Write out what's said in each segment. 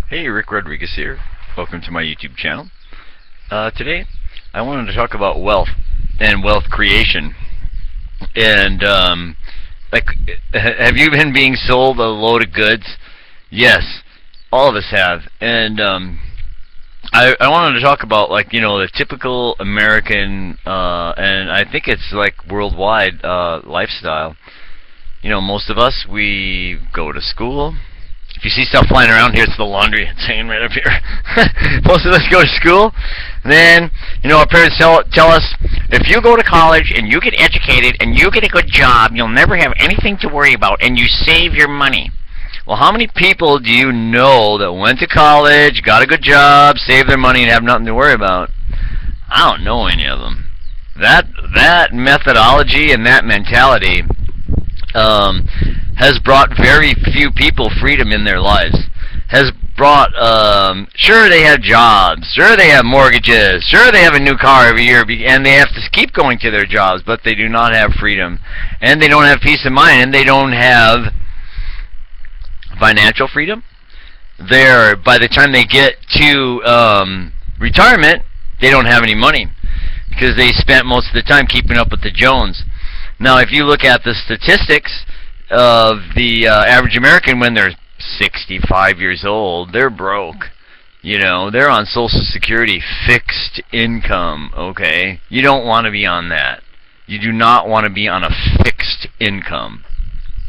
Hey, Rick Rodriguez here. Welcome to my YouTube channel. Today, I wanted to talk about wealth and wealth creation. And, like, have you been being sold a load of goods? Yes, all of us have. And, I wanted to talk about, like, the typical American, and I think it's, like, worldwide, lifestyle. Most of us, we go to school. If you see stuff flying around here, it's the laundry. It's hanging right up here. Most of us go to school. Then, our parents tell us, if you go to college and you get educated and you get a good job, you'll never have anything to worry about and you save your money. Well, how many people do you know that went to college, got a good job, saved their money, and have nothing to worry about? I don't know any of them. That methodology and that mentality has brought very few people freedom in their lives. Has brought, sure they have jobs, sure they have mortgages, sure they have a new car every year, and they have to keep going to their jobs, but they do not have freedom, and they don't have peace of mind, and they don't have financial freedom. By the time they get to retirement, they don't have any money because they spent most of the time keeping up with the Jones. Now, if you look at the statistics of the average American when they're 65 years old, they're broke. They're on Social Security, fixed income, okay? You don't want to be on that. You do not want to be on a fixed income,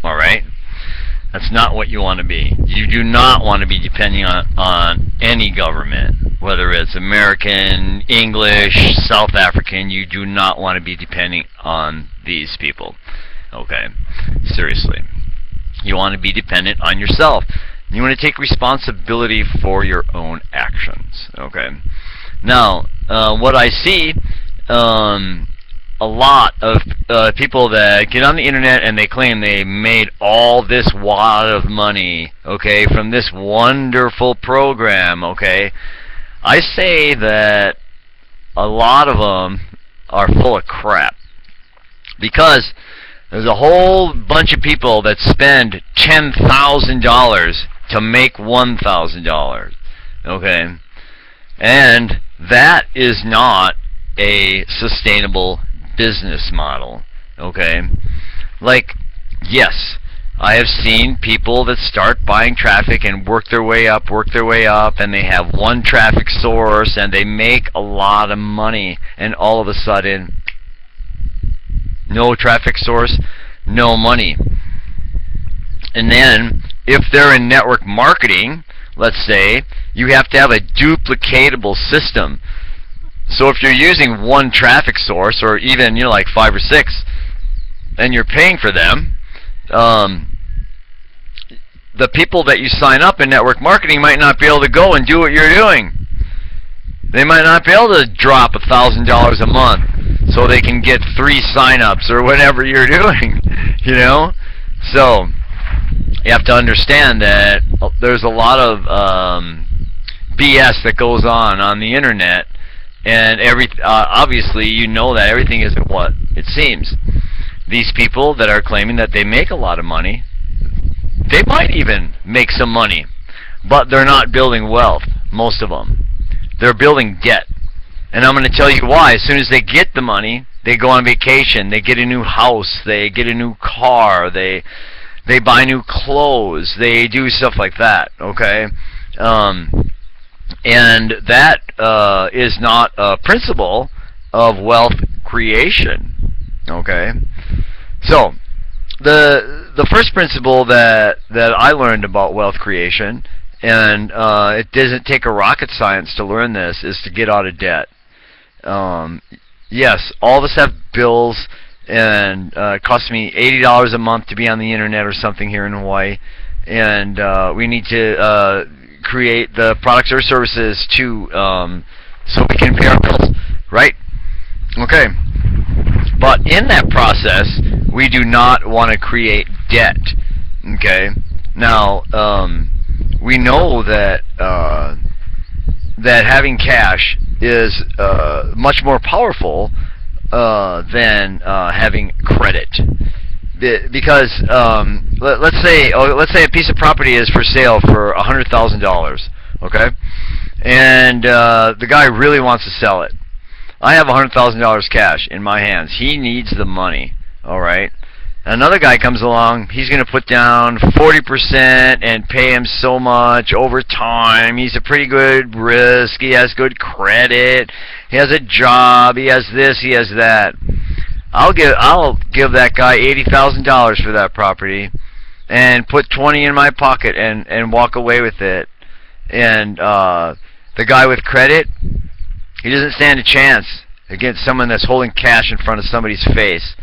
all right? That's not what you want to be. You do not want to be depending on any government, whether it's American, English, South African. You do not want to be depending on these people. Okay? Seriously. You want to be dependent on yourself. You want to take responsibility for your own actions. Okay? Now, what I see, a lot of people that get on the internet and they claim they made all this wad of money, okay, from this wonderful program, okay, I say that a lot of them are full of crap, because there's a whole bunch of people that spend $10,000 to make $1,000, okay, and that is not a sustainable business model, okay? Like, yes, I have seen people that start buying traffic and work their way up, and they have one traffic source, and they make a lot of money, and all of a sudden, no traffic source, no money. And then, if they're in network marketing, let's say, you have to have a duplicatable system. So if you're using one traffic source, or even like 5 or 6, and you're paying for them, the people that you sign up in network marketing might not be able to go and do what you're doing. They might not be able to drop $1,000 a month so they can get 3 sign-ups or whatever you're doing. So you have to understand that there's a lot of BS that goes on the internet. And obviously, that everything isn't what it seems. These people that are claiming that they make a lot of money, they might even make some money, but they're not building wealth, most of them. They're building debt. And I'm going to tell you why. As soon as they get the money, they go on vacation, they get a new house, they get a new car, they buy new clothes, they do stuff like that, okay? And that is not a principle of wealth creation. Okay, so the first principle that I learned about wealth creation, and it doesn't take a rocket science to learn this, is to get out of debt. Yes, all of us have bills, and it costs me $80 a month to be on the internet or something here in Hawaii, and we need to create the products or services so we can pay our bills, right? Okay. But in that process, we do not want to create debt. Okay. Now, we know that that having cash is much more powerful than having credit. Because let's say a piece of property is for sale for $100,000. okay? And the guy really wants to sell it. I have $100,000 cash in my hands. He needs the money, all right? Another guy comes along, he's going to put down 40% and pay him so much over time. He's a pretty good risk. He has good credit. He has a job. He has this. He has that. I'll give that guy $80,000 for that property and put 20 in my pocket and walk away with it. And the guy with credit, he doesn't stand a chance against someone that's holding cash in front of somebody's face.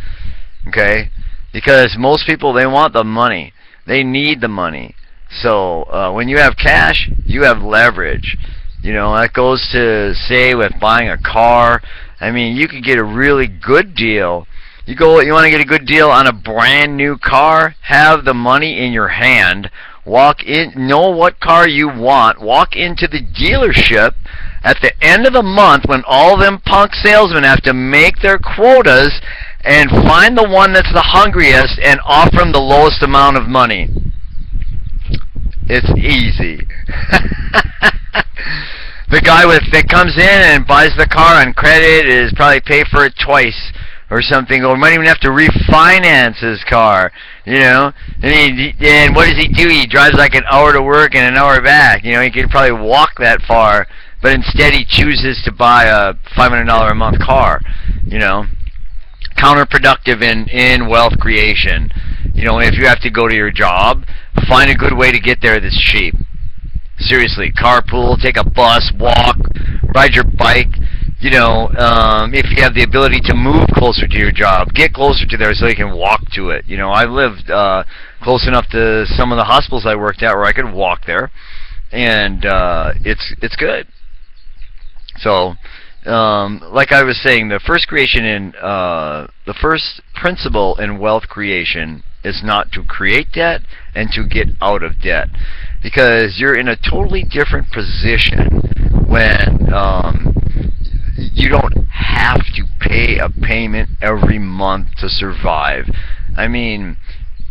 Okay? Because most people, they want the money. They need the money. So when you have cash, you have leverage. You know, that goes to, say, with buying a car. I mean, you could get a really good deal. You want to get a good deal on a brand new car? Have the money in your hand. Walk in, know what car you want. Walk into the dealership at the end of the month when all them punk salesmen have to make their quotas, and find the one that's the hungriest and offer them the lowest amount of money. It's easy. The guy that comes in and buys the car on credit is probably pay for it twice or something, or might even have to refinance his car, you know. And what does he do? He drives like an hour to work and an hour back. You know, he could probably walk that far, but instead he chooses to buy a $500 a month car, you know. Counterproductive in wealth creation. You know, if you have to go to your job, find a good way to get there that's cheap. Seriously, carpool, take a bus, walk, ride your bike. You know, if you have the ability to move closer to your job, get closer to there so you can walk to it. You know, I lived close enough to some of the hospitals I worked at where I could walk there, and it's good. So, like I was saying, the first principle in wealth creation is not to create debt and to get out of debt, because you're in a totally different position when you don't have to pay a payment every month to survive. I mean,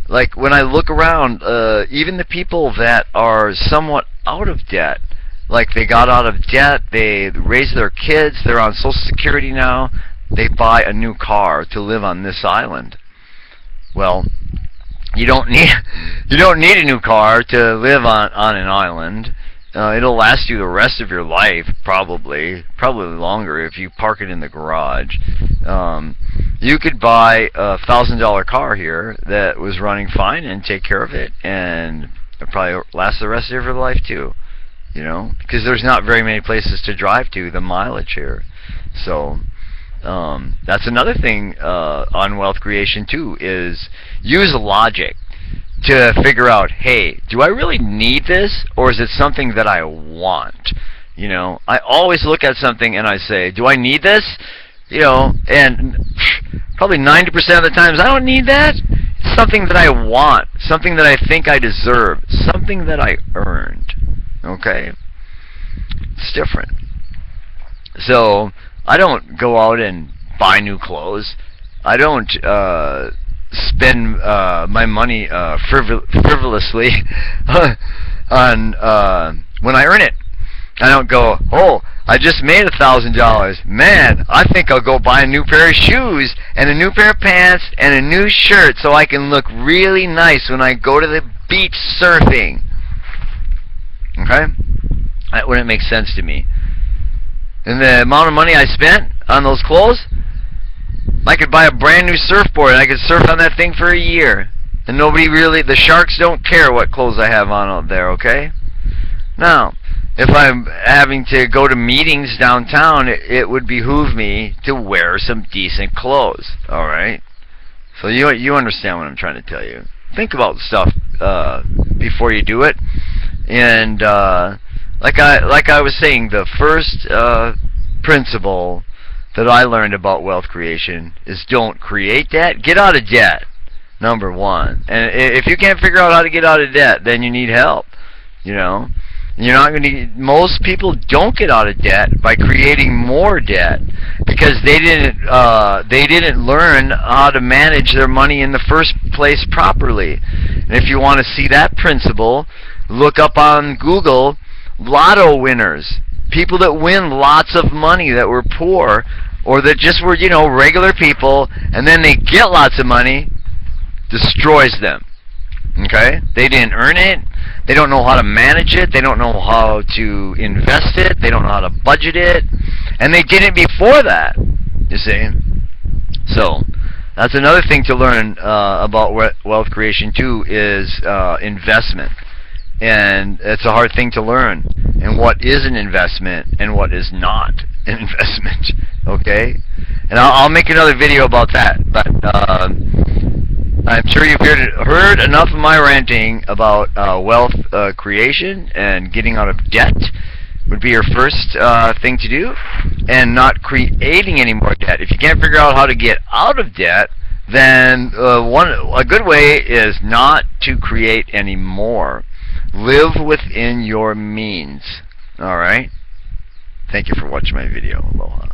like when I look around, even the people that are somewhat out of debt, like they got out of debt, they raised their kids, they're on Social Security now, they buy a new car to live on this island. Well, you don't need a new car to live on an island. It'll last you the rest of your life, probably longer if you park it in the garage. You could buy a $1,000 car here that was running fine and take care of it, and it'll probably last the rest of your life too. You know, because there's not very many places to drive to, the mileage here. So that's another thing on wealth creation too, is use logic to figure out, hey, do I really need this, or is it something that I want? You know, I always look at something and I say, do I need this? You know, and probably 90% of the times I don't need that. It's something that I want, something that I think I deserve, something that I earned. Okay? It's different. So, I don't go out and buy new clothes. I don't spend my money frivolously on when I earn it. I don't go, oh, I just made $1,000. Man, I think I'll go buy a new pair of shoes and a new pair of pants and a new shirt so I can look really nice when I go to the beach surfing. Okay? That wouldn't make sense to me. And the amount of money I spent on those clothes, I could buy a brand new surfboard and I could surf on that thing for a year. And the sharks don't care what clothes I have on out there, okay? Now, if I'm having to go to meetings downtown, it would behoove me to wear some decent clothes, alright? So you understand what I'm trying to tell you. Think about stuff before you do it. And like I was saying, the first principle that I learned about wealth creation is don't create debt. Get out of debt, number one. And if you can't figure out how to get out of debt, then you need help. You know, you're not going to. Most people don't get out of debt by creating more debt because they didn't learn how to manage their money in the first place properly. And if you want to see that principle, look up on Google lotto winners, people that win lots of money that were poor, or that just were, regular people, and then they get lots of money, destroys them. Okay? They didn't earn it. They don't know how to manage it. They don't know how to invest it. They don't know how to budget it. And they didn't before that. You see? So, that's another thing to learn about wealth creation too, is investment. And it's a hard thing to learn. And what is an investment and what is not an investment. Okay? And I'll make another video about that. But I'm sure you've heard enough of my ranting about wealth creation, and getting out of debt would be your first thing to do, and not creating any more debt. If you can't figure out how to get out of debt, then a good way is not to create any more. Live within your means. Alright? Thank you for watching my video. Aloha.